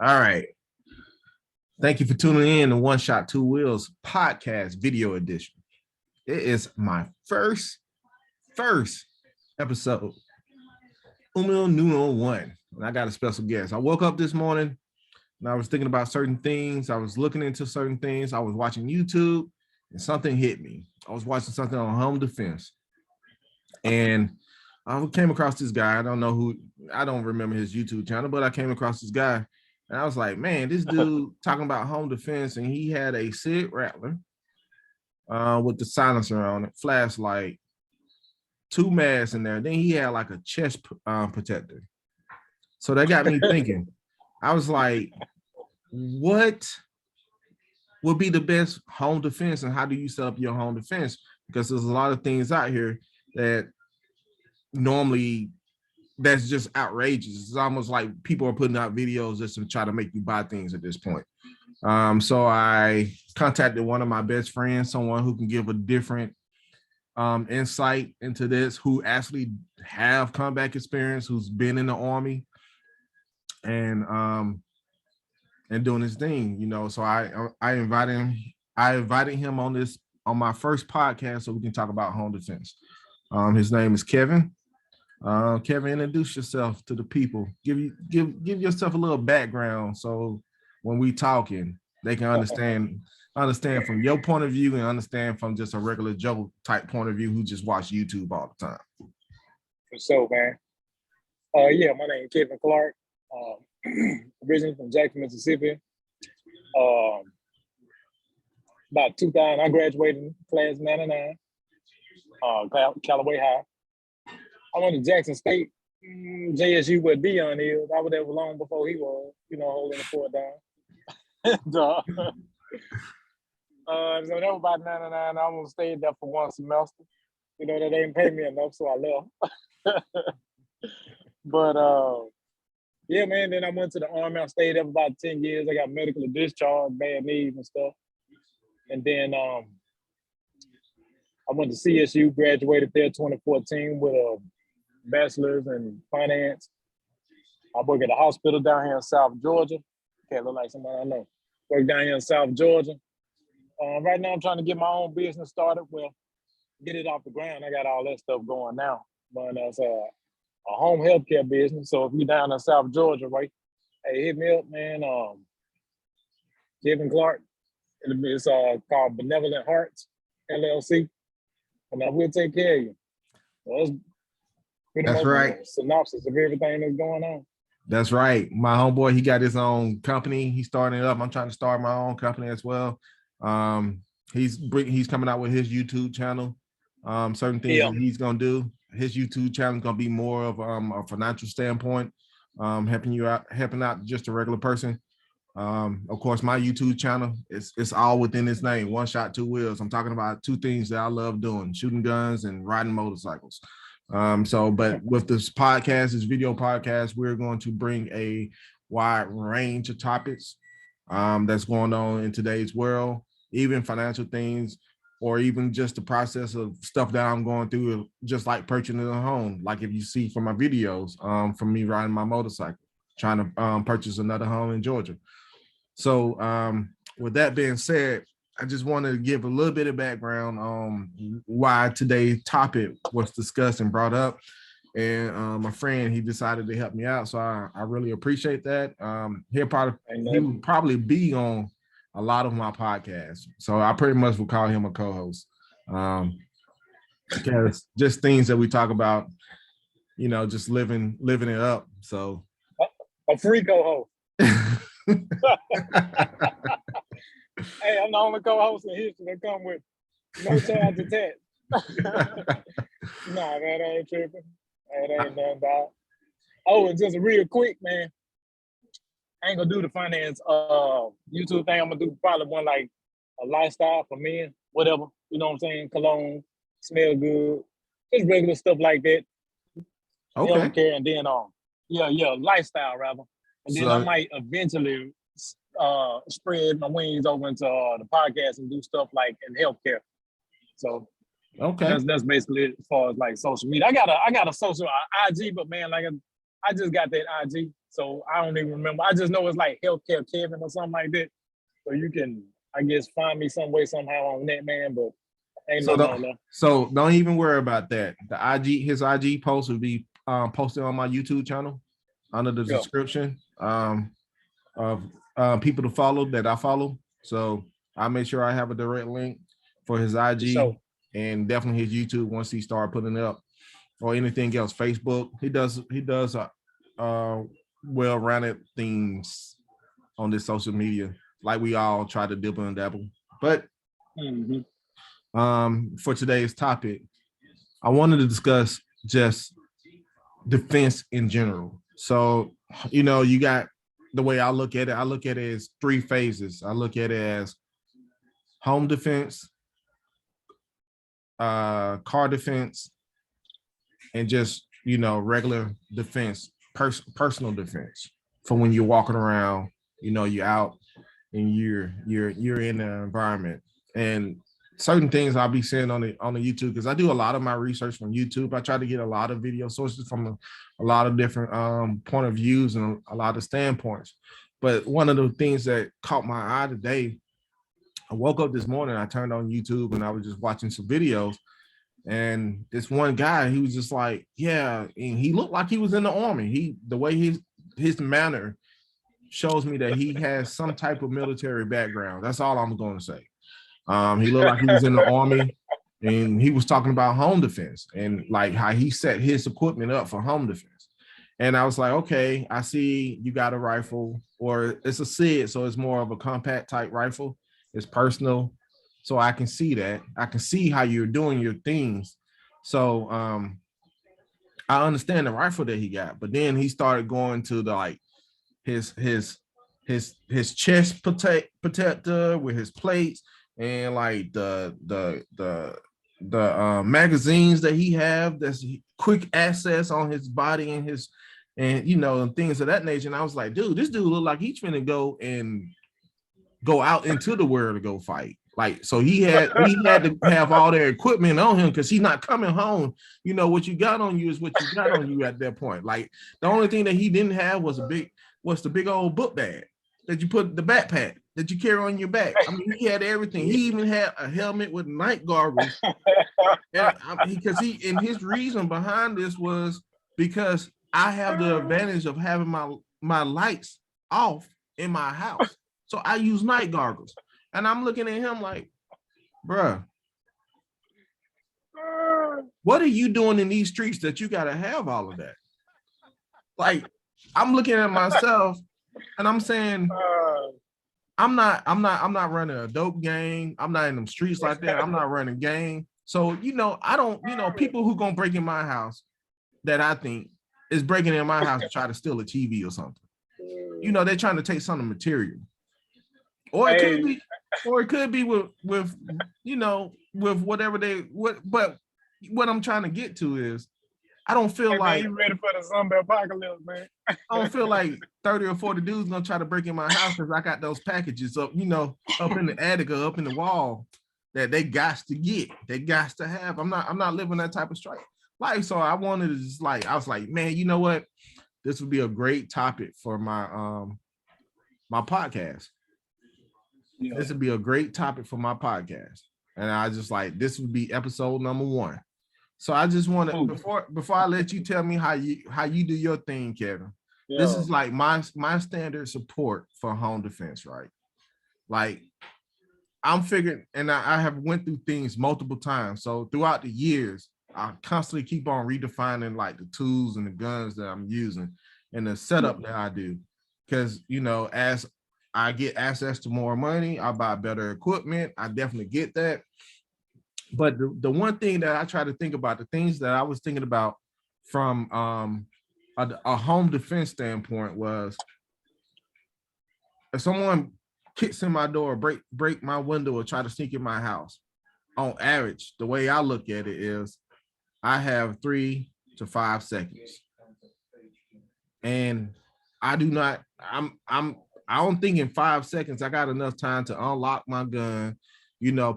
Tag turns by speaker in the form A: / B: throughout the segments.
A: All right. Thank you for tuning in to One Shot Two Wheels podcast video edition. It is my first episode. Uno Nuno One. And I got a special guest. I woke up this morning and I was thinking about certain things. I was looking into certain things. I was watching YouTube and something hit me. I was watching something on home defense. And I came across this guy. I don't remember his YouTube channel, but I came across this guy. And I was like, man, this dude talking about home defense, and he had a Sig Rattler with the silencer on it, flashlight, 2 masks in there. Then he had like a chest protector. So that got me thinking. I was like, what would be the best home defense, and how do you set up your home defense? Because there's a lot of things out here that normally that's just outrageous. It's almost like people are putting out videos just to try to make you buy things at this point. So I contacted one of my best friends, someone who can give a different insight into this, who actually have combat experience, who's been in the Army and doing his thing, you know. So I invited him on my first podcast so we can talk about home defense. His name is Kevin. Kevin, introduce yourself to the people. Give yourself a little background so when we talking, they can understand from your point of view and understand from just a regular Joe type point of view who just watch YouTube all the time.
B: For sure, man. Yeah, my name is Kevin Clark. Originally from Jackson, Mississippi. About 2000, I graduated class 99, Callaway High. I went to Jackson State, JSU with Dion is. I was there long before he was, holding the fort down. So that was about 99. I almost stayed there for one semester. They didn't pay me enough, so I left. But yeah, man, then I went to the Army. I stayed there for about 10 years. I got medically discharged, bad knees and stuff. And then I went to CSU, graduated there 2014 with a bachelor's in finance. I work at a hospital down here in South Georgia. Can't look like somebody I know. Work down here in South Georgia. Right now, I'm trying to get my own business started. Well, get it off the ground. I got all that stuff going now. But it's a home healthcare business. So if you're down in South Georgia, right, hey, hit me up, man. Kevin Clark. It's called Benevolent Hearts, LLC. And I will take care of you. So that's right. A synopsis of everything that's going on.
A: That's right. My homeboy, he got his own company. He's starting it up. I'm trying to start my own company as well. He's coming out with his YouTube channel. Certain things that he's gonna do. His YouTube channel is gonna be more of a financial standpoint, helping out just a regular person. Of course, my YouTube channel it's all within its name. One Shot Two Wheels. I'm talking about two things that I love doing: shooting guns and riding motorcycles. But with this video podcast, we're going to bring a wide range of topics that's going on in today's world, even financial things, or even just the process of stuff that I'm going through, just like purchasing a home. Like if you see from my videos, from me riding my motorcycle, trying to purchase another home in Georgia. So with that being said, I just wanted to give a little bit of background on why today's topic was discussed and brought up. And my friend, he decided to help me out. So I really appreciate that. He would probably be on a lot of my podcasts. So I pretty much would call him a co-host. Because just things that we talk about, just living it up. So
B: a free co-host. Hey, I'm the only co-host in history that come with no charge attached. Nah, man, I ain't tripping. That ain't nothing about. Oh, and just real quick, man. I ain't gonna do the finance YouTube thing. I'm gonna do probably one like a lifestyle for men, whatever. You know what I'm saying? Cologne, smell good, just regular stuff like that.
A: Okay.
B: Healthcare, and then lifestyle rather. And then I might eventually spread my wings over into the podcast and do stuff like in healthcare. So
A: okay,
B: that's basically it as far as like social media. I got a social IG, but man, like I just got that IG, So I don't even remember. I just know it's like Healthcare Kevin or something like that. So you can, I guess, find me some way somehow on that, man. But ain't
A: So
B: nothing
A: don't
B: on there.
A: so don't even worry about that. His IG post will be posted on my YouTube channel under the
B: Yeah.
A: description of people to follow that I follow. So I'll make sure I have a direct link for his IG
B: sure.
A: and definitely his YouTube once he start putting it up, or anything else. Facebook. He does well-rounded things on this social media, like we all try to dibble and dabble. But for today's topic, I wanted to discuss just defense in general. So, you got the way I look at it as three phases. I look at it as home defense, car defense, and just, regular defense, personal defense for when you're walking around, you're out and you're in the environment. And certain things I'll be saying on the YouTube, because I do a lot of my research from YouTube. I try to get a lot of video sources from a lot of different point of views and a lot of standpoints. But one of the things that caught my eye today, I woke up this morning, I turned on YouTube and I was just watching some videos. And this one guy, he was just like, yeah, and he looked like he was in the army. The way his manner shows me that he has some type of military background. That's all I'm going to say. He looked like he was in the army, and he was talking about home defense and like how he set his equipment up for home defense. And I was like, okay, I see you got a rifle, or it's a SIG, so it's more of a compact type rifle. It's personal. So I can see that. I can see how you're doing your things. So I understand the rifle that he got, but then he started going to the like his chest protector with his plates and like the magazines that he have that's quick access on his body and his and things of that nature. And I was like, dude, this dude look like he's finna go out into the world to go fight. Like, so he had to have all their equipment on him because he's not coming home. What you got on you is what you got on you at that point. Like, the only thing that he didn't have was the big old book bag that you put the backpack that you carry on your back. I mean, he had everything. He even had a helmet with night goggles. Because his reason behind this was because I have the advantage of having my lights off in my house. So I use night goggles. And I'm looking at him like, bruh, what are you doing in these streets that you got to have all of that? Like, I'm looking at myself and I'm saying, I'm not running a dope gang. I'm not in them streets like that. I'm not running gang. So, I don't, people who gonna break in my house that I think is breaking in my house to try to steal a TV or something. They're trying to take something material. Or it could be with with whatever but what I'm trying to get to is I don't feel like
B: you ready for the zombie apocalypse, man.
A: I don't feel like 30 or 40 dudes gonna try to break in my house because I got those packages up, up in the attic or up in the wall that they got to get. They got to have. I'm not living that type of straight life. So I wanted to just I was like, man, you know what? This would be a great topic for my my podcast. Yeah. This would be a great topic for my podcast. And I just like, this would be episode number 1. So I just want to, before I let you tell me how you do your thing, Kevin, this is like my standard support for home defense, right? Like, I'm figuring, and I have went through things multiple times. So throughout the years, I constantly keep on redefining like the tools and the guns that I'm using and the setup that I do. Because, as I get access to more money, I buy better equipment. I definitely get that. But the one thing that I try to think about, the things that I was thinking about from a home defense standpoint was, if someone kicks in my door, break my window, or try to sneak in my house, on average, the way I look at it is I have 3 to 5 seconds. And I do not, I don't think in 5 seconds I got enough time to unlock my gun,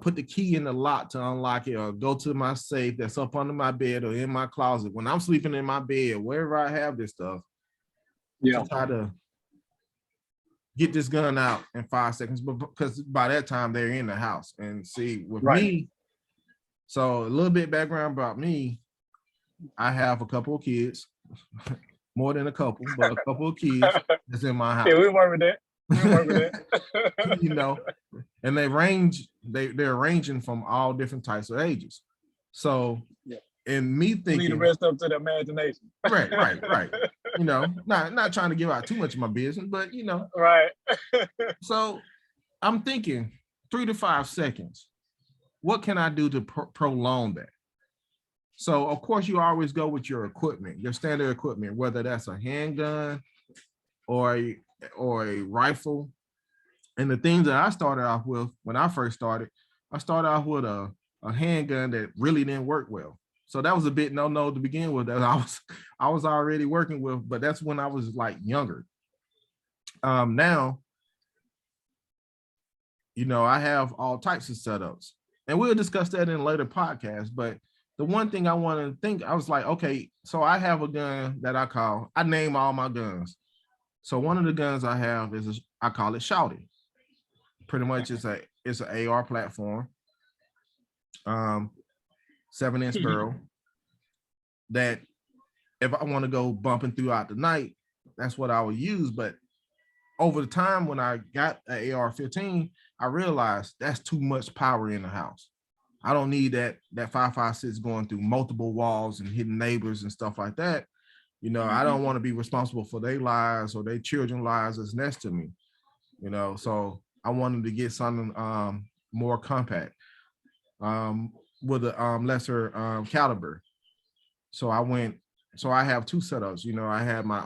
A: put the key in the lock to unlock it, or go to my safe that's up under my bed or in my closet. When I'm sleeping in my bed, wherever I have this stuff,
B: Yeah.
A: to try to get this gun out in 5 seconds, but because by that time they're in the house. And see, with
B: Right.
A: me, so a little bit background about me, I have a couple of kids, more than a couple, but a couple of kids that's in my house.
B: Yeah, we work with that. We work with that.
A: You know, and they're ranging from all different types of ages. So,
B: yeah.
A: And me thinking,
B: leave the rest up to the imagination.
A: Right. You know, not trying to give out too much of my business, but you know,
B: right.
A: So I'm thinking 3 to 5 seconds. What can I do to prolong that? So of course you always go with your equipment, your standard equipment, whether that's a handgun or a rifle. And the things that I started off with when I first started, I started off with a handgun that really didn't work well. So that was a bit no to begin with that I was already working with, but that's when I was like younger. Now, you know, I have all types of setups, and we'll discuss that in a later podcast. But the one thing I want to think, I was like, okay, so I have a gun that I name all my guns. So one of the guns I have I call it Shouty. Pretty much it's an AR platform. 7-inch barrel that if I want to go bumping throughout the night, that's what I would use. But over the time when I got an AR-15, I realized that's too much power in the house. I don't need that 5.56 going through multiple walls and hitting neighbors and stuff like that. You know, I don't want to be responsible for their lives or their children's lives that's next to me. You know, so I wanted to get something more compact. With a lesser caliber. So I have 2 setups. You know, I have my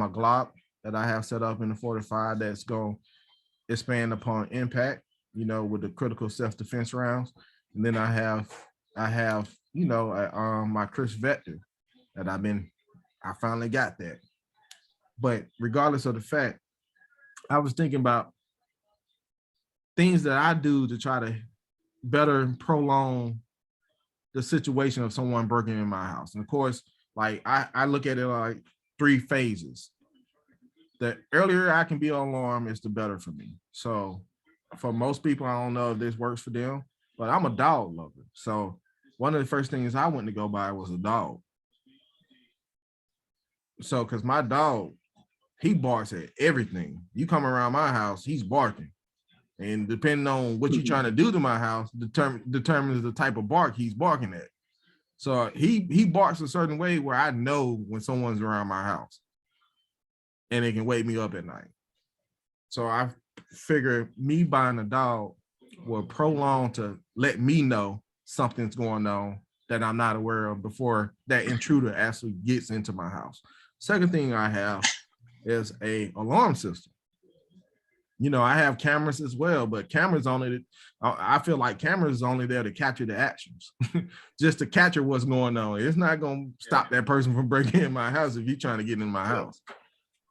A: Glock that I have set up in the 45 that's going to expand upon impact, you know, with the critical self-defense rounds. And then I have, you know, my Chris Vector that I finally got that. But regardless of the fact, I was thinking about things that I do to try to better prolong the situation of someone breaking in my house. And of course, like I look at it like 3 phases. The earlier I can be on alarm is the better for me. So for most people, I don't know if this works for them, but I'm a dog lover. So one of the first things I went to go buy was a dog. So because my dog, he barks at everything. You come around my house, he's barking. And depending on what you're trying to do to my house, determines the type of bark he's barking at. So he barks a certain way where I know when someone's around my house, and it can wake me up at night. So I figure me buying a dog will prolong to let me know something's going on that I'm not aware of before that intruder actually gets into my house. Second thing I have is a alarm system. You know, I have cameras as well, but cameras only, I feel like cameras is only there to capture the actions, just to capture what's going on. It's not going to stop that person from breaking in my house if you're trying to get in my house.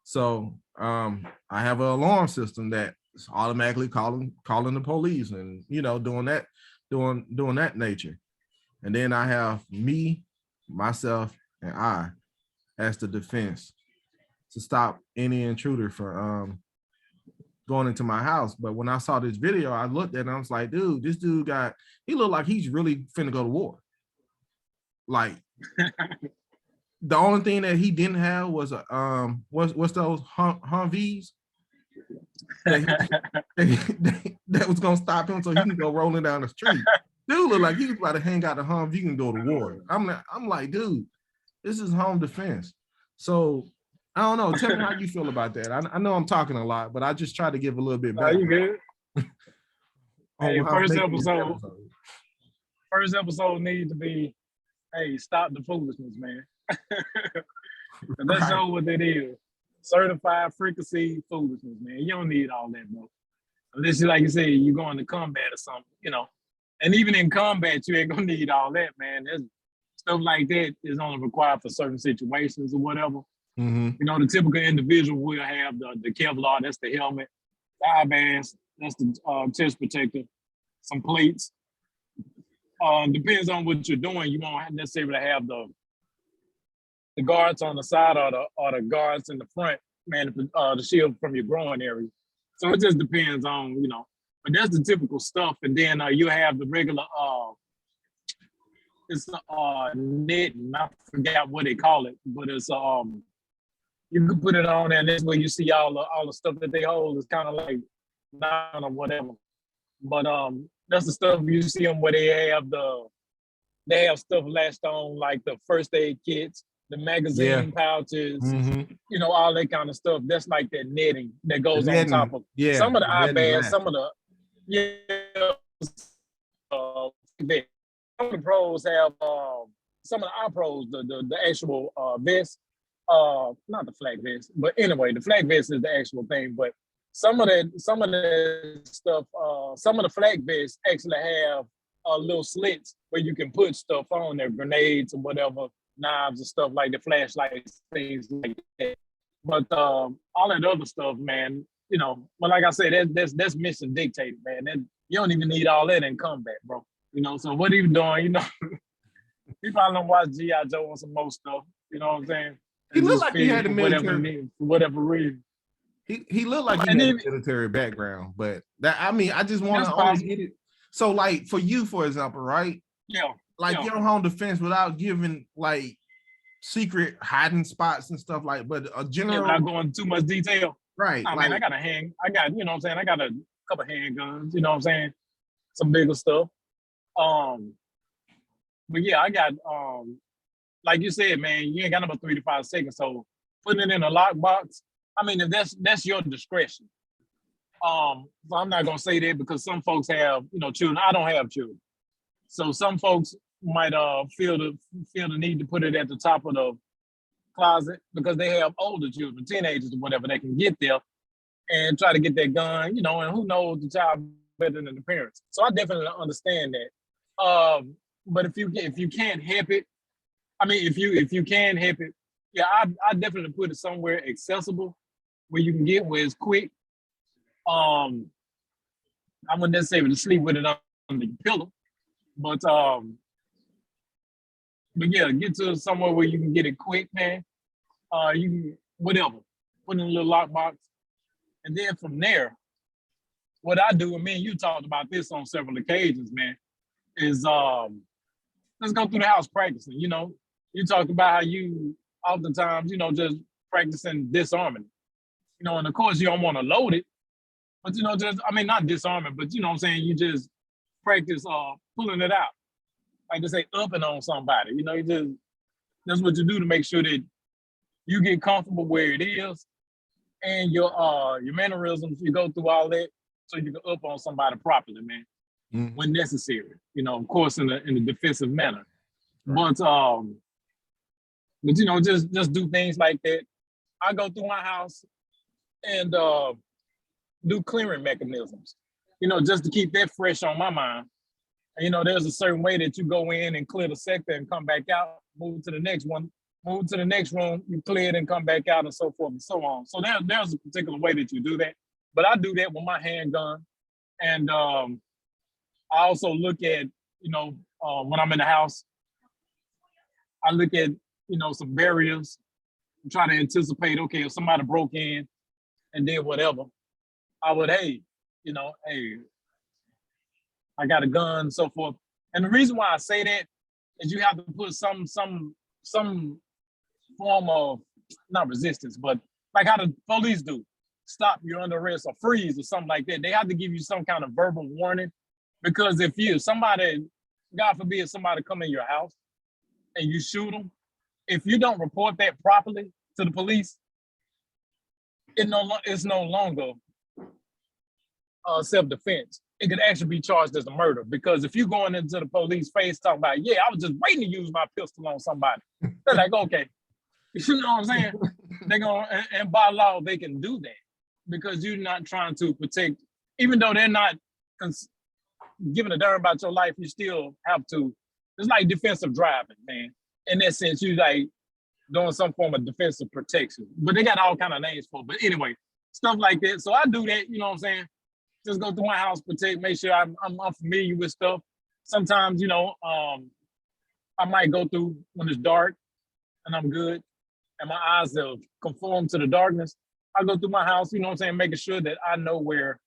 A: So I have an alarm system that's automatically calling the police and, you know, doing that nature. And then I have me, myself, and I as the defense to stop any intruder from going into my house. But when I saw this video, I looked at it and I was like, dude, this dude he looked like he's really finna go to war. Like the only thing that he didn't have was what's those Humvees that was gonna stop him so he can go rolling down the street. Dude looked like he was about to hang out the Humvee and go to war. I'm like, dude, this is home defense. So I don't know. Tell me how you feel about that. I know I'm talking a lot, but I just try to give a little bit better.
B: Are you good? Hey, first episode needs to be, hey, stop the foolishness, man. That's all what it is. Certified frequency foolishness, man. You don't need all that, bro. Unless, like you say, you go into combat or something, you know. And even in combat, you ain't gonna need all that, man. There's stuff like that is only required for certain situations or whatever.
A: Mm-hmm.
B: You know, the typical individual will have the Kevlar, that's the helmet, the eye bands, that's the chest protector, some plates. Depends on what you're doing. You won't necessarily have the the guards on the side or the guards in the front, man, the shield from your groin area. So it just depends on, but that's the typical stuff. And then you have the regular, it's knitting. I forgot what they call it, but it's you can put it on there, and that's where you see all the stuff that they hold. It's kind of like nylon or whatever. But that's the stuff you see them where they have stuff lashed on, like the first aid kits, the magazine pouches, all that kind of stuff. That's like that netting that goes on top of some of the eye bags, some of the some of the pros have some of the eye pros, the actual vest, not the flag vest, but anyway, the flag vest is the actual thing. But some of the stuff, some of the flag vests actually have little slits where you can put stuff on there, grenades or whatever, knives and stuff like the flashlights, things like that. But all that other stuff, man, but like I said, that's mission dictated, man. You don't even need all that in combat, bro. So what are you doing? You probably don't watch G.I. Joe on some more stuff. You know what I'm saying?
A: He looked like he had a military
B: for whatever reason.
A: He looked like he had a military background, but I just want to only get it. So, like for you, for example, right?
B: Yeah.
A: Like your home defense without giving like secret hiding spots and stuff like, but a general.
B: Without going too much detail.
A: Right.
B: I mean, I got you know what I'm saying? I got a couple handguns, you know what I'm saying? Some bigger stuff. But yeah, I got like you said, man, you ain't got about 3 to 5 seconds. So putting it in a lockbox, I mean, if that's your discretion. So I'm not gonna say that because some folks have, children. I don't have children. So some folks might feel the need to put it at the top of the closet because they have older children, teenagers or whatever, they can get there and try to get that gun, and who knows the child better than the parents. So I definitely understand that. But if you can't help it, I mean, if you can help it, yeah, I definitely put it somewhere accessible where you can get where it's quick. I wouldn't necessarily sleep with it on the pillow, but yeah, get to somewhere where you can get it quick, man. You can whatever, put in a little lockbox, and then from there, what I do, and me and you talked about this on several occasions, man, is let's go through the house practicing. You talked about how you oftentimes, just practicing disarming. And of course you don't want to load it, but not disarming, but you know what I'm saying, you just practice pulling it out. Like to say upping on somebody. That's what you do to make sure that you get comfortable where it is, and your mannerisms, you go through all that so you can up on somebody properly, man, when necessary. Of course, in a defensive manner. Right. But just do things like that. I go through my house and do clearing mechanisms, just to keep that fresh on my mind. And, there's a certain way that you go in and clear the sector and come back out, move to the next one, move to the next room, you clear it and come back out, and so forth and so on. So there's a particular way that you do that. But I do that with my handgun. And I also look at, when I'm in the house, I look at, some barriers, and try to anticipate, okay, if somebody broke in and did whatever, I would, hey, I got a gun and so forth. And the reason why I say that is you have to put some form of, not resistance, but like how the police do, stop, you're under arrest, or freeze or something like that. They have to give you some kind of verbal warning, because if somebody, God forbid, somebody come in your house and you shoot them, if you don't report that properly to the police, it's no longer self-defense. It could actually be charged as a murder, because if you're going into the police face talking about, yeah, I was just waiting to use my pistol on somebody, they're like, okay, you know what I'm saying? They're going, and by law, they can do that because you're not trying to protect, even though they're not giving a darn about your life, you still have to. It's like defensive driving, man. In that sense, you like doing some form of defensive protection, but they got all kind of names for it. But anyway, stuff like that. So I do that, you know what I'm saying? Just go through my house, protect, make sure I'm familiar with stuff. Sometimes, I might go through when it's dark and I'm good. and my eyes have conformed to the darkness, I go through my house, you know what I'm saying, making sure that I know where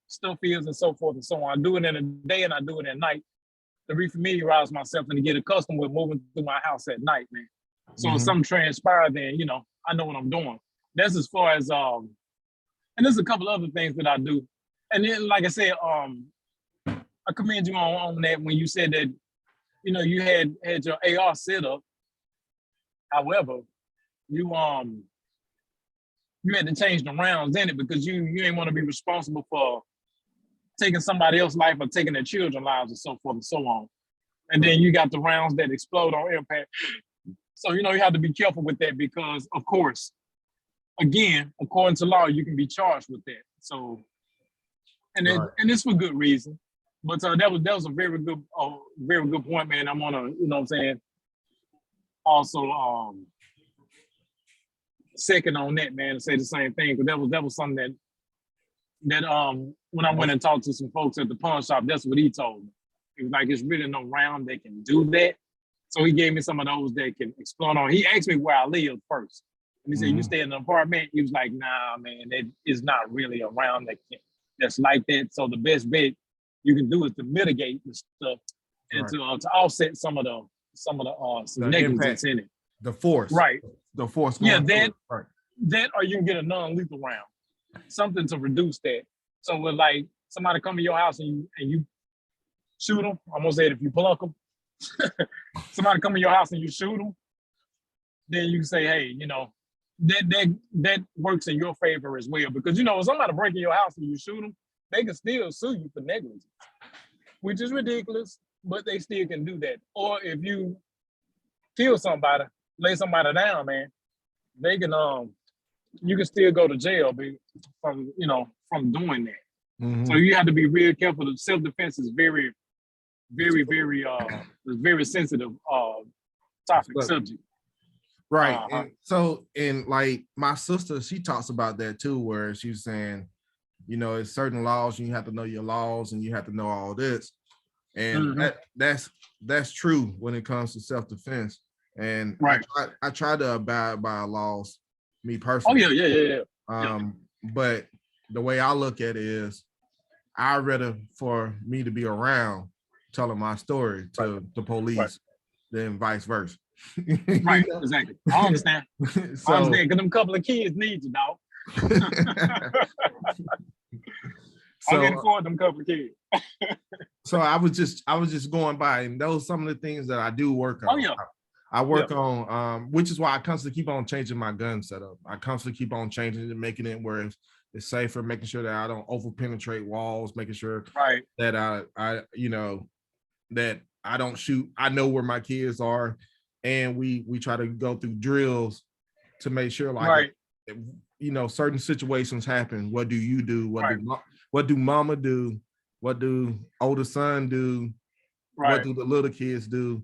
B: stuff is and so forth and so on. I do it in the day and I do it at night to refamiliarize myself and to get accustomed with moving through my house at night, man. So if something transpired, then, you know, I know what I'm doing. That's as far as, and there's a couple other things that I do. And then, like I said, I commend you on that when you said that, you know, you had your AR set up. However, you had to change the rounds in it because you ain't want to be responsible for taking somebody else's life or taking their children's lives and so forth and so on. And then you got the rounds that explode on impact. So, you know, you have to be careful with that because, of course, again, according to law, you can be charged with that. So, and it's for good reason. But that was a very good point, man. I'm gonna, you know what I'm saying, also second on that, man, and say the same thing. Because that was something that when I went and talked to some folks at the pawn shop, that's what he told me. It was like it's really no round that can do that. So he gave me some of those that can explode on. He asked me where I live first. And he said, you stay in an apartment? He was like, nah, man, that is not really a round that's like that. So the best bet you can do is to mitigate the stuff and to offset some of the negligence in it.
A: The force.
B: Right.
A: The force.
B: Yeah, that or you can get a non-lethal round. Something to reduce that. So when like somebody come to your house and you shoot them, I'm gonna say it if you pluck them. Somebody come to your house and you shoot them, then you can say, hey, you know, that works in your favor as well. Because, you know, if somebody break in your house and you shoot them, they can still sue you for negligence, which is ridiculous, but they still can do that. Or if you kill somebody, lay somebody down, man, they can you can still go to jail from doing that. So you have to be real careful. The self-defense is very, very, very sensitive topic subject.
A: Right. And like my sister, she talks about that too, where she's saying, you know, it's certain laws, and you have to know your laws and you have to know all this. And that's true when it comes to self-defense. And I try to abide by laws, me personally.
B: Oh yeah.
A: But the way I look at it is I'd rather for me to be around telling my story to the police than vice versa.
B: Right, exactly. I understand. So, I understand, because them couple of kids need you, dog. I'm getting for them couple of kids.
A: So I was just going by, and those some of the things that I do work on.
B: Oh yeah.
A: I work on, which is why I constantly keep on changing my gun setup. I constantly keep on changing it, making it where it's safer, making sure that I don't over penetrate walls, making sure that I you know, that I don't shoot. I know where my kids are, and we try to go through drills to make sure, like, you know, certain situations happen. What do you do? What do mama do? What do older son do? What do the little kids do?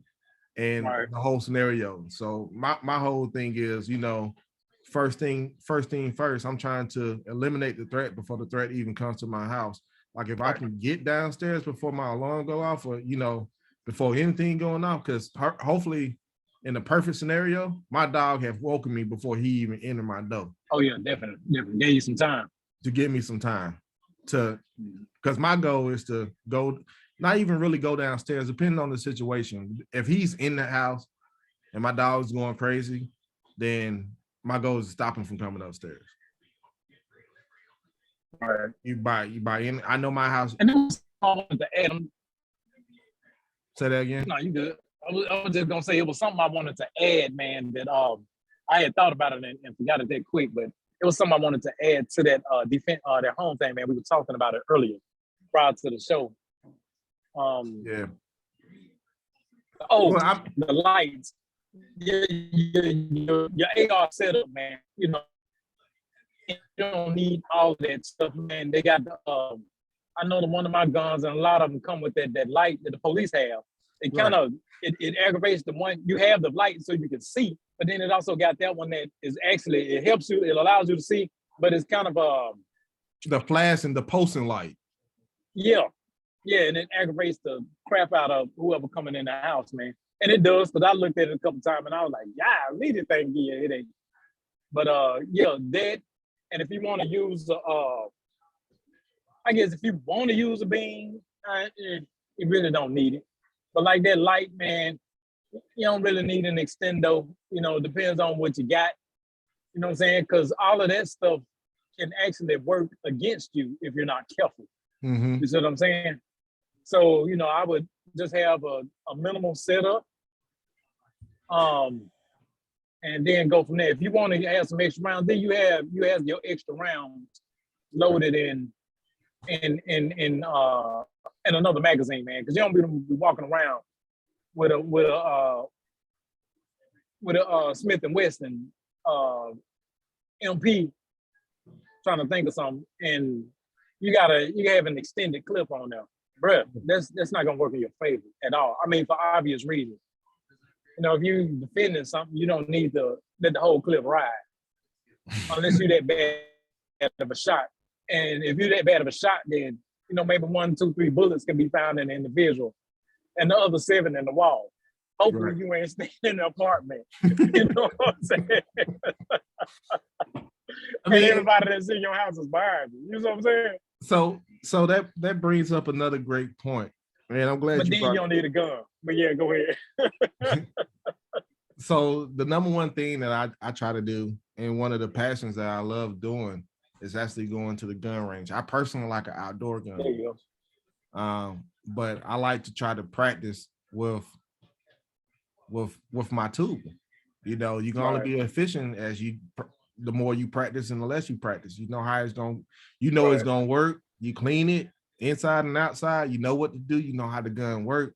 A: And the whole scenario. So my whole thing is, you know, first thing first, I'm trying to eliminate the threat before the threat even comes to my house. Like if I can get downstairs before my alarm go off, or, you know, before anything going off, because hopefully in the perfect scenario, my dog have woken me before he even entered my door.
B: Oh yeah, definitely. Gave you some time.
A: To give me some time to, because my goal is to go, not even really go downstairs, depending on the situation. If he's in the house and my dog's going crazy, then my goal is to stop him from coming upstairs.
B: All right.
A: You buy in. I know my house.
B: And then I wanted to add them.
A: Say that again.
B: No, you good. I was just gonna say it was something I wanted to add, man. That I had thought about it and forgot it that quick, but it was something I wanted to add to that defense, that home thing, man. We were talking about it earlier, prior to the show.
A: Yeah.
B: Oh, well, the lights. Your AR setup, man. You know, you don't need all that stuff, man. They got the I know one of my guns, and a lot of them come with that light that the police have. It kind of it aggravates the one you have the light so you can see, but then it also got that one that is actually, it helps you, it allows you to see, but it's kind of
A: the flash and the posting light.
B: Yeah, and it aggravates the crap out of whoever coming in the house, man. And it does, because I looked at it a couple times and I was like, yeah, leave this thing here. It ain't. But yeah, that. And if you want to use I guess if you want to use a beam, you really don't need it. But like that light, man, you don't really need an extendo. You know, it depends on what you got. You know what I'm saying? Because all of that stuff can actually work against you if you're not careful.
A: Mm-hmm.
B: You see what I'm saying? So, you know, I would just have a minimal setup. And then go from there. If you want to add some extra rounds, then you have your extra rounds loaded in another magazine, man. Because you don't be walking around with a Smith and Wesson MP trying to think of something, and you have an extended clip on there, bruh. That's not gonna work in your favor at all. I mean, for obvious reasons. You know, if you're defending something, you don't need to let the whole clip ride, unless you're that bad of a shot. And if you're that bad of a shot, then you know maybe 1, 2, 3 bullets can be found in the individual, and the other 7 in the wall. Hopefully,
A: Right.
B: you ain't staying in the apartment. You know what I'm saying?
A: I mean,
B: and everybody that's in your house is behind you. You know what I'm saying?
A: So that brings up another great point, and I'm glad
B: But
A: you
B: then
A: brought.
B: you don't need a gun. But yeah, go ahead.
A: So the number one thing that I try to do, and one of the passions that I love doing, is actually going to the gun range. I personally like an outdoor gun.
B: There you go.
A: But I like to try to practice with my tool. You know, you can only be efficient as the more you practice and the less you practice. You know how it's it's gonna work. You clean it inside and outside. You know what to do. You know how the gun work.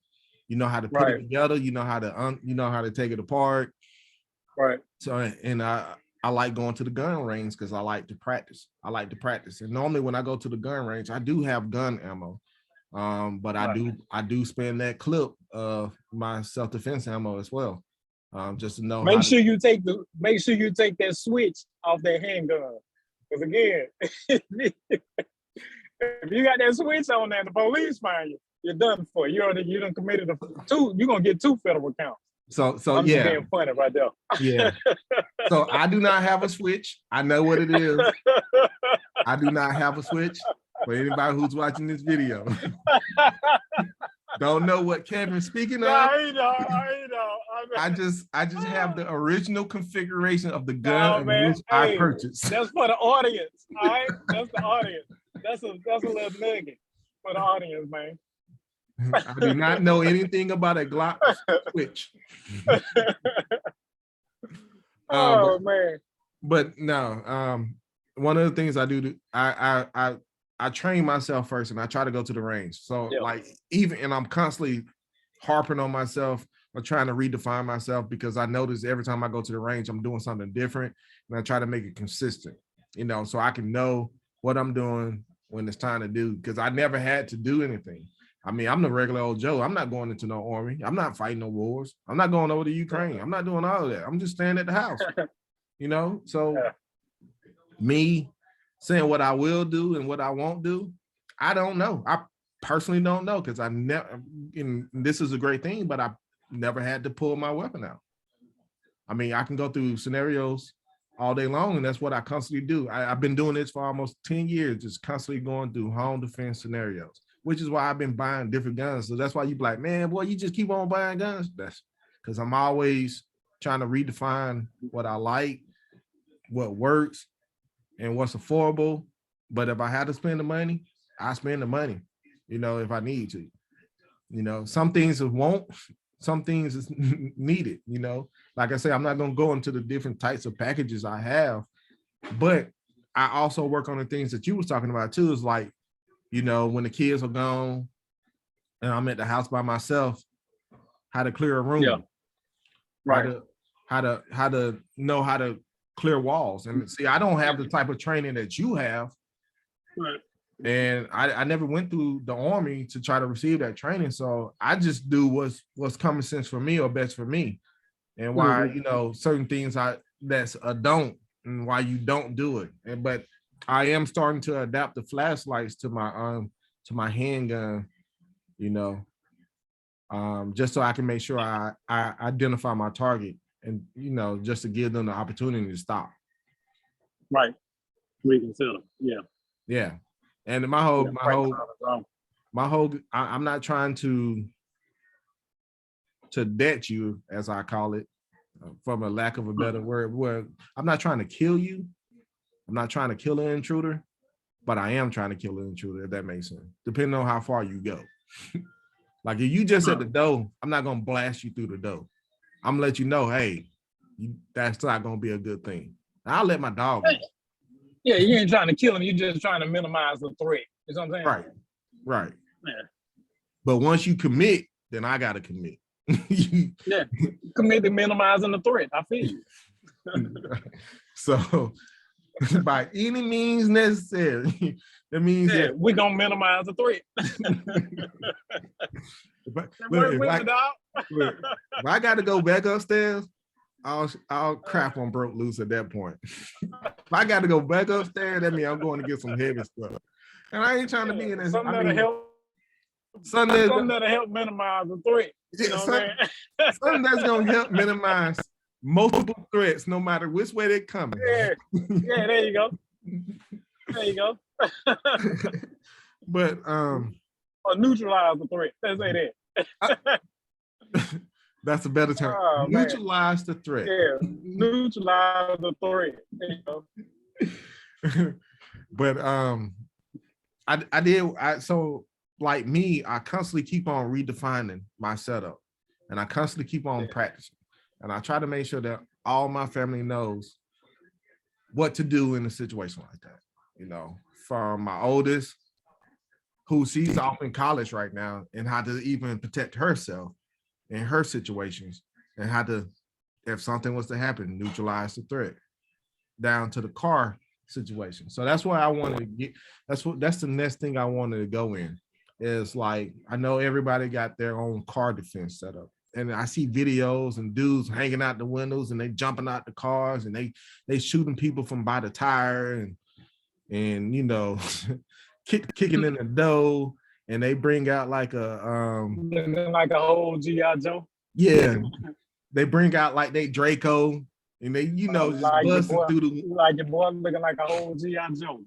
A: You know how to put it together. You know how to take it apart.
B: Right.
A: So, and I like going to the gun range because I like to practice. And normally when I go to the gun range, I do have gun ammo. But I do spend that clip of my self-defense ammo as well. Just to know.
B: Make sure you take that switch off that handgun. Because again, if you got that switch on there and the police find you, you're done for. You done committed you're gonna get 2 federal counts.
A: So
B: I'm
A: yeah,
B: just being funny right there.
A: Yeah. So I do not have a switch. I know what it is. I do not have a switch. For anybody who's watching this video, don't know what Kevin's speaking of.
B: I know.
A: I just have the original configuration of the gun which I purchased.
B: That's for the audience. All right, that's the audience. That's a little nugget for the audience, man.
A: I do not know anything about a Glock switch.
B: Man.
A: But no, one of the things I do, I train myself first, and I try to go to the range. So and I'm constantly harping on myself or trying to redefine myself, because I notice every time I go to the range, I'm doing something different, and I try to make it consistent, so I can know what I'm doing when it's time to do, because I never had to do anything. I mean, I'm the regular old Joe. I'm not going into no army. I'm not fighting no wars. I'm not going over to Ukraine. I'm not doing all of that. I'm just staying at the house, So me saying what I will do and what I won't do, I don't know. I personally don't know, because I never, and this is a great thing, but I never had to pull my weapon out. I mean, I can go through scenarios all day long, and that's what I constantly do. I've been doing this for almost 10 years, just constantly going through home defense scenarios, which is why I've been buying different guns. So that's why you be like, man, boy, you just keep on buying guns. That's because I'm always trying to redefine what I like, what works, and what's affordable. But if I had to spend the money, I spend the money, if I need to. Some things won't, some things is needed, Like I say, I'm not going to go into the different types of packages I have, but I also work on the things that you was talking about too. Is like, when the kids are gone and I'm at the house by myself, how to clear a room.
B: Yeah. Right.
A: How to know how to clear walls. And see, I don't have the type of training that you have.
B: Right.
A: And I never went through the army to try to receive that training. So I just do what's common sense for me or best for me. And why, certain things that's a don't, and why you don't do it. But I am starting to adapt the flashlights to my handgun, just so I can make sure I identify my target, and just to give them the opportunity to stop.
B: Right. Reconsider. Yeah.
A: Yeah. And
B: Yeah,
A: I'm not trying to debt you, as I call it, from a lack of a better word, where I'm not trying to kill you. I'm not trying to kill an intruder, but I am trying to kill an intruder, if that makes sense, depending on how far you go. Like if you just at the door, I'm not gonna blast you through the door. I'm gonna let you know, hey, that's not gonna be a good thing. I'll let my dog go.
B: Yeah, you ain't trying to kill him, you're just trying to minimize the threat. You know what I'm saying?
A: Right, right.
B: Yeah.
A: But once you commit, then I gotta commit.
B: Yeah, commit to minimizing the threat. I feel you.
A: So by any means necessary, that means that
B: we're gonna minimize the threat.
A: If I got to go back upstairs, I'll crap on broke loose at that point. If I got to go back upstairs, that means I'm going to get some heavy stuff. And I ain't trying to be in this.
B: Something that'll help minimize the threat. You know
A: something that's gonna help minimize multiple threats, no matter which way they're coming.
B: Yeah, there you go. There you go.
A: But
B: or neutralize the threat. Let's say that.
A: That's a better term. Neutralize the threat.
B: Yeah, neutralize the threat. There you
A: go. But so like me, I constantly keep on redefining my setup, and I constantly keep on practicing, and I try to make sure that all my family knows what to do in a situation like that. You know, from my oldest, who she's off in college right now, and how to even protect herself in her situations, and how to, if something was to happen, neutralize the threat, down to the car situation. So that's why I wanted to get. That's the next thing I wanted to go in. Is like, I know everybody got their own car defense set up, and I see videos and dudes hanging out the windows and they jumping out the cars and they shooting people from by the tire and you know kicking in the door, and they bring out like a
B: whole G.I. Joe.
A: Yeah, they bring out like they Draco, and they just
B: like
A: busting through the
B: your boy looking like a whole G.I. Joe.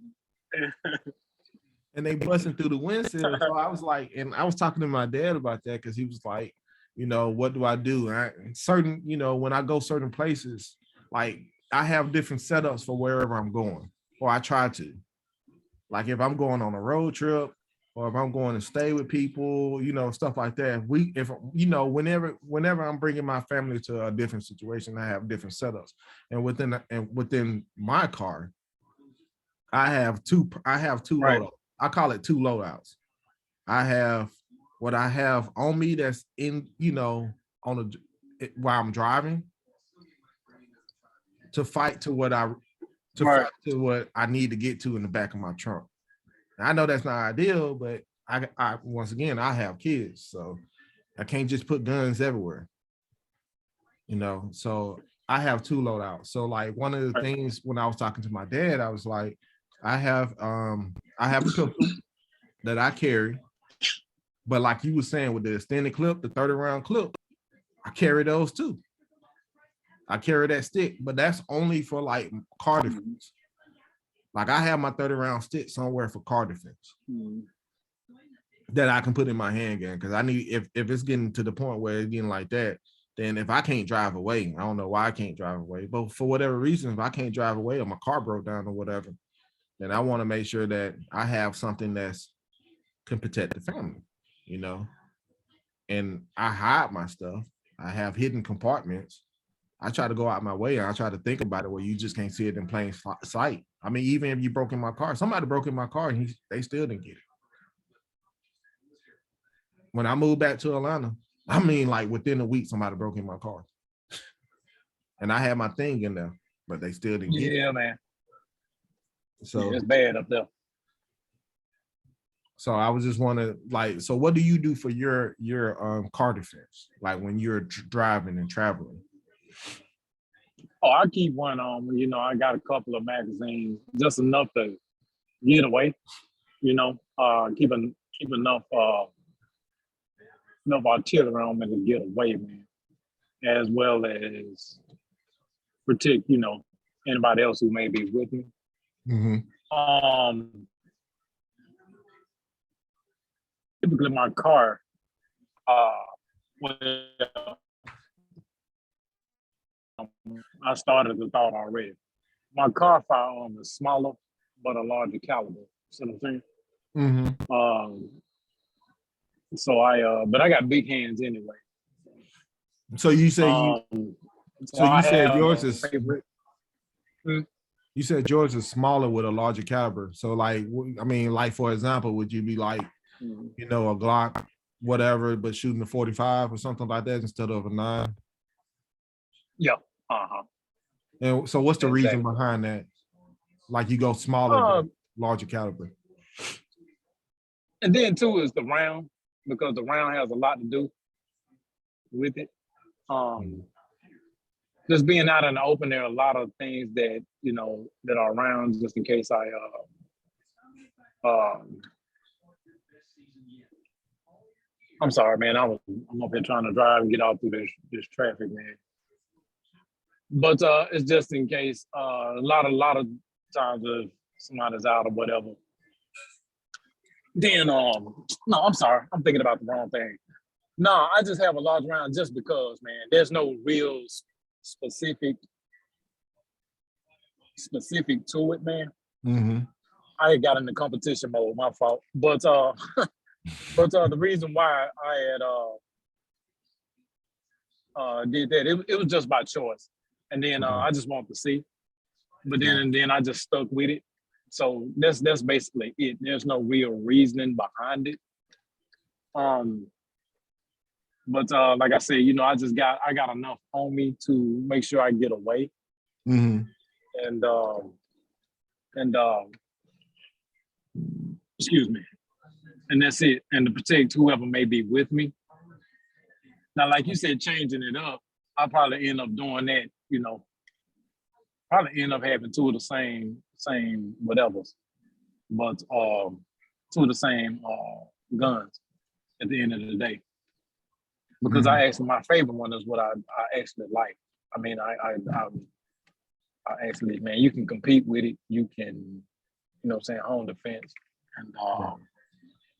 A: And they busting through the windshield. So I was like, and I was talking to my dad about that, because he was like, what do I do? When I go certain places, like I have different setups for wherever I'm going, or I try to. Like if I'm going on a road trip, or if I'm going to stay with people, stuff like that. Whenever I'm bringing my family to a different situation, I have different setups. And within my car, I have two
B: right.
A: loadouts. I call it two loadouts. I have what I have on me that's in, while I'm driving, to fight to what I need to get to in the back of my trunk. And I know that's not ideal, but I once again, I have kids, so I can't just put guns everywhere. So I have two loadouts. So like one of the things when I was talking to my dad, I was like, I have a pistol that I carry, but like you were saying with the extended clip, the 30-round clip, I carry those too. I carry that stick, but that's only for like car defense. Like I have my 30-round stick somewhere for car defense that I can put in my handgun, because I need, if it's getting to the point where it's getting like that, then if I can't drive away, I don't know why I can't drive away, but for whatever reason, if I can't drive away or my car broke down or whatever, then I want to make sure that I have something that's can protect the family, and I hide my stuff. I have hidden compartments. I try to go out my way, and I try to think about it where you just can't see it in plain sight. I mean, even if you broke in my car, somebody broke in my car and they still didn't get it. When I moved back to Atlanta, I mean, like within a week, somebody broke in my car, and I had my thing in there, but they still didn't get it.
B: Yeah, man.
A: So
B: it's bad up there.
A: So I was just wondering, like, so what do you do for your car defense, like when you're driving and traveling?
B: Oh, I keep one on. I got a couple of magazines, just enough to get away. Keep enough artillery on me to get away, man, as well as protect, anybody else who may be with me. Typically my car, well, I started the thought already. My car firearm is smaller, but a larger caliber. See what I'm saying? But I got big hands anyway.
A: So you say you said yours is
B: favorite.
A: You said yours is smaller with a larger caliber. So like, I mean, like for example, would you be like, you know, a Glock, whatever, but shooting a 45 or something like that instead of a 9?
B: Yeah.
A: And so what's the reason behind that? Like you go smaller, but larger caliber.
B: And then too is the round, because the round has a lot to do with it. Just being out in the open, there are a lot of things that, you know, that are around just in case I'm sorry, man. I'm up here trying to drive and get out through this traffic, man. But it's just in case. A lot of times if somebody's out or whatever. Then no, I'm sorry. I'm thinking about the wrong thing. No, I just have a large round just because, man. There's no real specific to it, man. I got in the competition mode, my fault. But the reason why I had did that, it was just by choice. And then I just wanted to see. But then I just stuck with it. So that's basically it. There's no real reasoning behind it. But like I said, you know, I got enough on me to make sure I get away. And excuse me. And that's it. And to protect whoever may be with me. Now, like you said, changing it up, I'll probably end up doing that, you know. Probably end up having two of the same whatevers. But two of the same guns at the end of the day. Because I actually, my favorite one is what I actually like. I mean, I actually, man, you can compete with it. You can, you know what I'm saying, home defense. And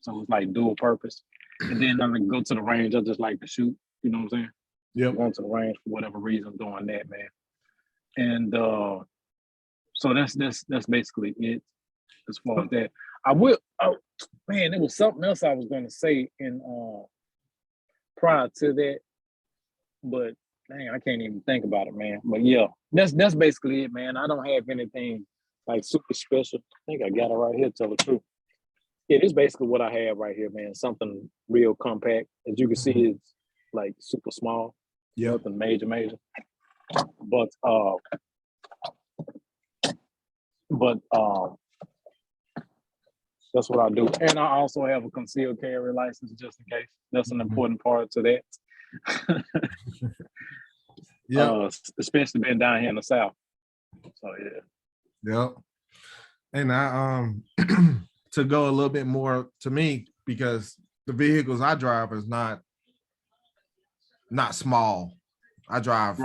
B: so it's like dual purpose. And then when I go to the range, I just like to shoot, you know what I'm saying?
A: Yeah.
B: Going to the range for whatever reason, doing that, man. And so that's basically it as far as that. Man, it was something else I was gonna say in prior to that, but dang, I can't even think about it, man. But yeah, that's basically it, man. I don't have anything like super special. I think I got it right here, tell the truth. Yeah, this is basically what I have right here, man. Something real compact. As you can see, it's like super small.
A: Yeah.
B: Nothing major. But that's what I do. And I also have a concealed carry license just in case. That's an important part to that.
A: Yeah.
B: Especially being down here in the South. So yeah.
A: Yep. And I to go a little bit more to me, because the vehicles I drive is not small. I drive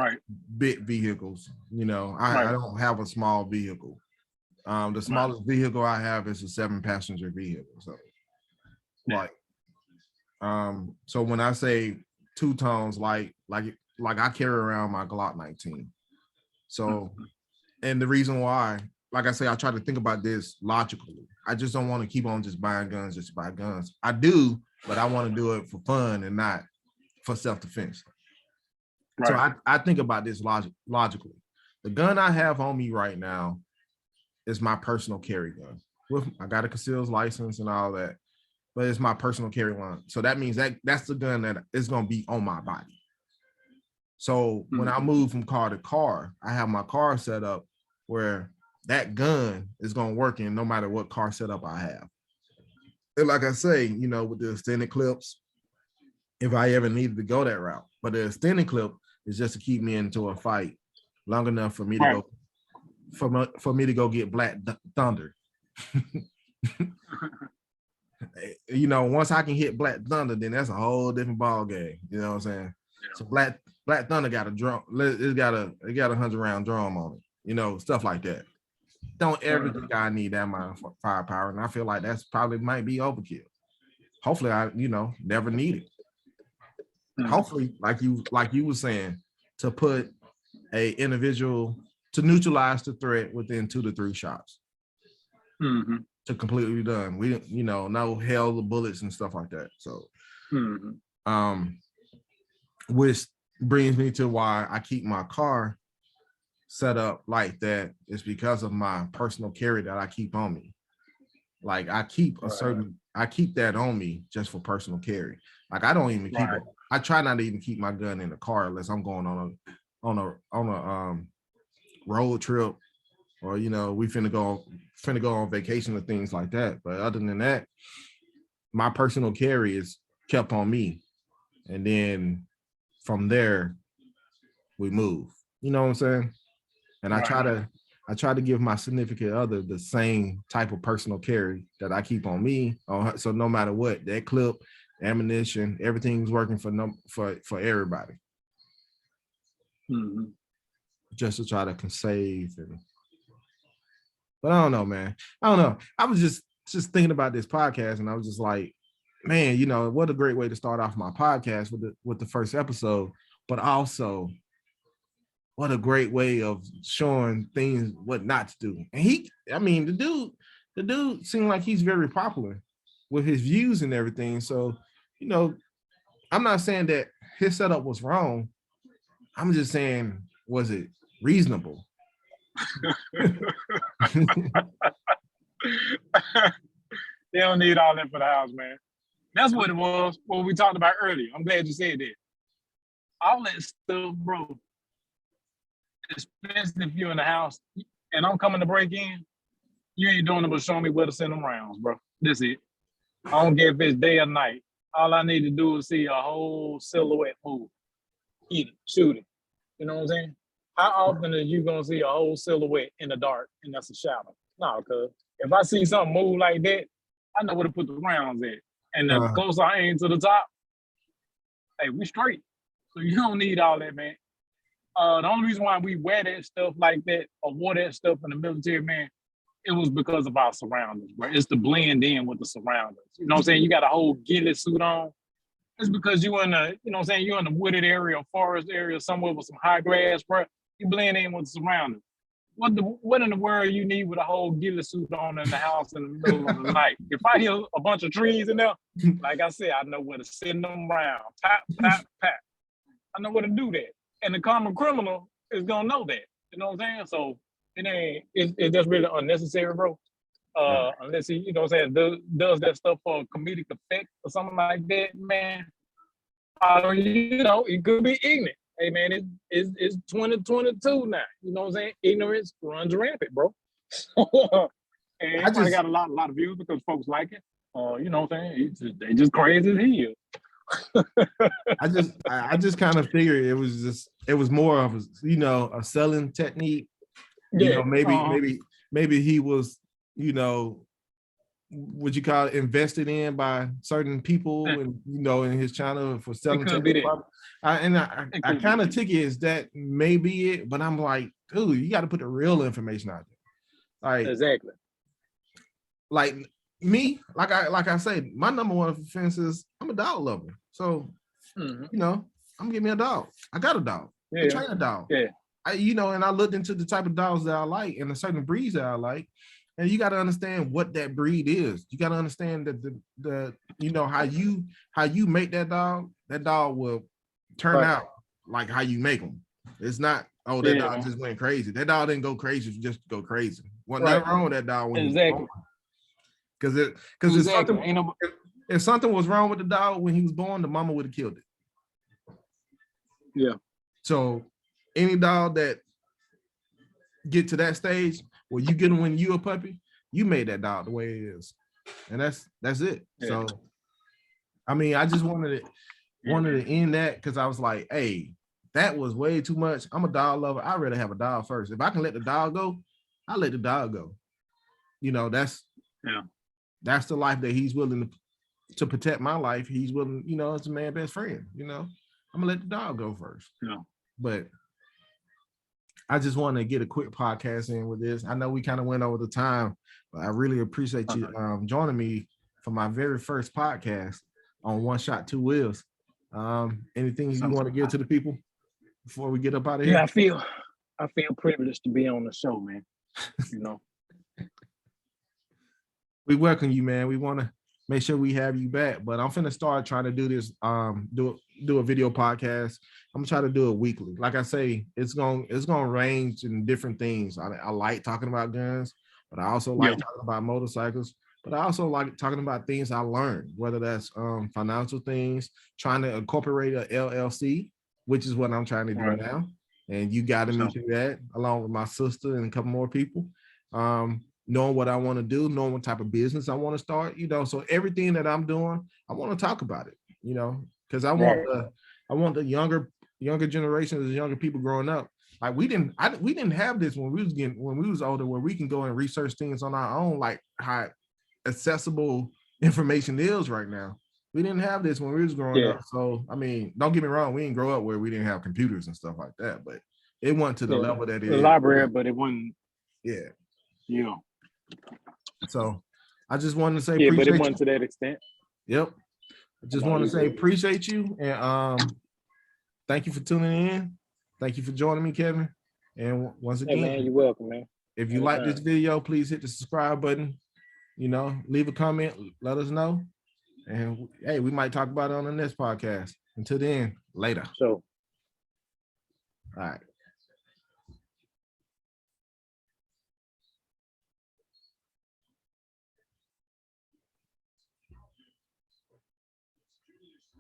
A: big vehicles, you know. I don't have a small vehicle. The smallest vehicle I have is a 7-passenger vehicle. So like so when I say two-tones, like I carry around my Glock 19. So and the reason why, like I say, I try to think about this logically. I just don't want to keep on just buying guns just to buy guns. I do, but I want to do it for fun and not for self-defense. Right. So I think about this logically. The gun I have on me right now is my personal carry gun. I got a concealed license and all that, but it's my personal carry gun. So that means that's the gun that is going to be on my body. So when I move from car to car, I have my car set up where that gun is going to work in no matter what car setup I have. And like I say, you know, with the extended clips, if I ever needed to go that route, but the extended clip is just to keep me into a fight long enough for me to go, for me to go get Black Thunder. You know, once I can hit Black Thunder, then that's a whole different ball game. You know what I'm saying? Yeah. So Black Thunder got a drum. It got a 100-round drum on it. stuff like that. Don't ever think I need that amount of firepower, and I feel like that's probably might be overkill. Hopefully, I never need it. Hopefully, like you were saying, to put a individual to neutralize the threat within 2 to 3 shots. To completely be done. We no hail of bullets and stuff like that. So which brings me to why I keep my car set up like that. It's because of my personal carry that I keep on me. Like I keep I keep that on me just for personal carry. Like I don't even keep it. I try not to even keep my gun in the car unless I'm going on a road trip, or we finna go on vacation or things like that. But other than that, my personal carry is kept on me, and then from there we move. You know what I'm saying? And I try to give my significant other the same type of personal carry that I keep on me. So no matter what, that clip, ammunition, everything's working for everybody. Just to try to save. But I don't know, man. I don't know. I was just thinking about this podcast, and I was just like, man, what a great way to start off my podcast with the first episode, but also what a great way of showing things what not to do. And the dude seemed like he's very popular with his views and everything. So, I'm not saying that his setup was wrong. I'm just saying, was it reasonable?
B: They don't need all that for the house, man. That's what it was, what we talked about earlier. I'm glad you said that. All that stuff, bro, especially if you're in the house and I'm coming to break in, you ain't doing it but showing me where to send them rounds, bro. That's it. I don't care if it's day or night. All I need to do is see a whole silhouette move. Eat it, shoot it. You know what I'm saying? How often are you gonna see a whole silhouette in the dark and that's a shadow? No, cuz if I see something move like that, I know where to put the rounds at. And the closer I aim to the top, hey, we straight. So you don't need all that, man. The only reason why we wear that stuff like that or wore that stuff in the military, man, it was because of our surroundings, right? It's to blend in with the surroundings. You know what I'm saying? You got a whole ghillie suit on. It's because you're in you're in the wooded area, forest area, somewhere with some high grass, bro. You blend in with the surroundings. What in the world you need with a whole ghillie suit on in the house in the middle of the night? If I hear a bunch of trees in there, like I said, I know where to send them round. Tap, tap, tap. I know where to do that. And the common criminal is gonna know that. You know what I'm saying? So it's just really unnecessary, bro. Unless he, does that stuff for comedic effect or something like that, man. It could be ignorant. Hey man, it's 2022 now. You know what I'm saying? Ignorance runs rampant, bro. And I got a lot of views because folks like it. You know what I'm saying? They just crazy as he is.
A: I just kind of figured it was more of a selling technique.
B: Yeah,
A: maybe he was, what you call it, invested in by certain people and in his channel for selling technique. I kind of took it as that may be it, but I'm like, dude, you got to put the real information out there. Like
B: exactly.
A: Like me, like I said, my number one offense is I'm a dog lover. So I'm gonna give me a dog. I got a dog.
B: Yeah.
A: I train a dog.
B: Yeah.
A: And I looked into the type of dogs that I like and the certain breeds that I like. And you got to understand what that breed is. You got to understand that how you make that dog will turn out like how you make them. It's not, that dog just went crazy. That dog didn't go crazy just to go crazy. Wasn't nothing wrong with that dog when
B: exactly.
A: Because if something was wrong with the dog when he was born, the mama would have killed it.
B: Yeah.
A: So any dog that get to that stage where you get them when you a puppy, you made that dog the way it is, and that's it. Yeah. So, I mean, I just wanted to end that because I was like, hey, that was way too much. I'm a dog lover. I'd rather have a dog first. If I can let the dog go, I'll let the dog go. That's the life that he's willing to protect my life. He's willing, it's a man's best friend. I'm gonna let the dog go first.
B: Yeah.
A: But I just want to get a quick podcast in with this. I know we kind of went over the time, but I really appreciate you joining me for my very first podcast on One Shot Two Wheels. Anything you want to give to the people before we get up out of here?
B: Yeah, I feel privileged to be on the show, man. You know.
A: We welcome you, man. We want to make sure we have you back, but I'm finna start trying to do this, do a video podcast. I'm gonna try to do it weekly. Like I say, it's gonna range in different things. I like talking about guns, but I also like talking about motorcycles, but I also like talking about things I learned, whether that's financial things, trying to incorporate a LLC, which is what I'm trying to do now. And you guided me through that along with my sister and a couple more people. Knowing what I want to do, knowing what type of business I want to start, so everything that I'm doing, I want to talk about it, because I want the younger generations, the younger people growing up. Like we didn't have this when we was older, where we can go and research things on our own, like how accessible information is right now. We didn't have this when we was growing up. So, I mean, don't get me wrong, we didn't grow up where we didn't have computers and stuff like that, but it went to the level that it is.
B: Library, but it wasn't.
A: Yeah.
B: Yeah.
A: So I just wanted to say,
B: but it wasn't to that extent.
A: Yep. I just want to say appreciate you, and thank you for tuning in. Thank you for joining me, Kevin. And once again,
B: man, you're welcome, man.
A: If you like this video, please hit the subscribe button. Leave a comment, let us know. And hey, we might talk about it on the next podcast. Until then, later.
B: So,
A: all right.